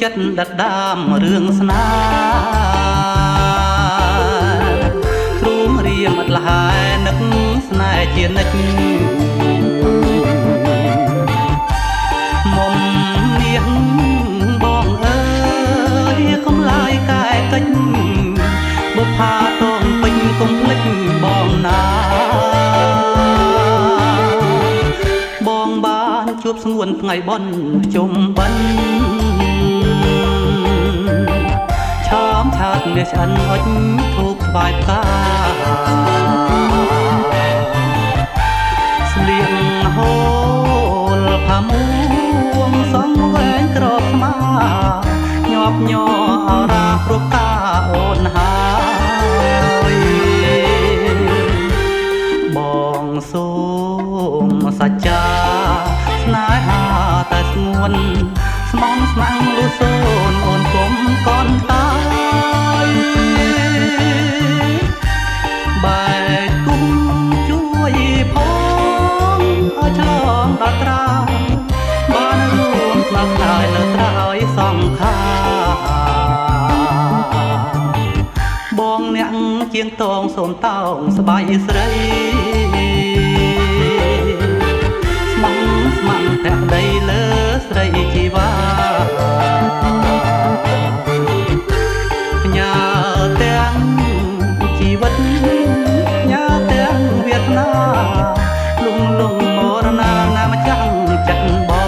ចិត្តដដាមរឿងស្នេហ៍ទ្រូងរៀមអត់លហើយនឹកស្នេហ៍ជានិច្ចមុំនាងបងអើយកុំឡាយកែកិច្ចបុប្ផាតងពេញកុំភ្លេចបងណាបងបានជួបស្ងួនថ្ងៃបុណ្យជុំបិណ្ឌឆោមឆាតនេះឆ្អិនអុចធូបថ្វាយផ្កាស្លៀកហូលផាមួងសងវែងក្របស្មាញាប់ញ័រអរាព្រោះកាអូនហើយបងសូមសច្ចាស្នេហាតែស្ងួនស្មងស្មាំងលុះសូនអូនកុំកនតាយបែកគុំជួយផងឲ្យឆ្លងដល់ត្រាបានរួមស្នាប់ស្នាយនៅត្រើយសង្ខាបងអ្នកជាងតងសូមតោងស្បាយស្រីស្មងស្មាំងភក្តីលើស្រីជីវ៉ាញ៉ាទាំងជីវិតញ៉ាទាំងវាសនាលងលងមរណាណាម្ចាំងចិត្តបង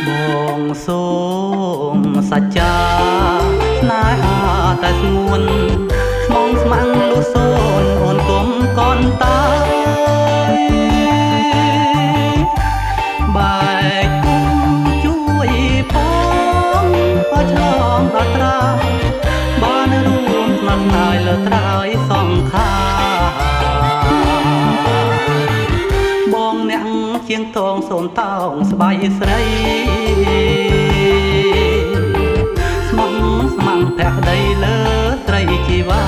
បងសូមសច្ចាស្នេហាតែស្ងួនស្មងស្មាំងលុះសូនអូនកុំកនតាយបែកគុំជួយផងឲ្យឆ្លងដល់ត្រាបានរួមស្នាប់ស្នាយលើត្រើយសង្ខាបងអ្នកជាងតងសូនតោងស្បាយស្រីស្មងស្មាំងភក្តីលើស្រីជីវ៉ា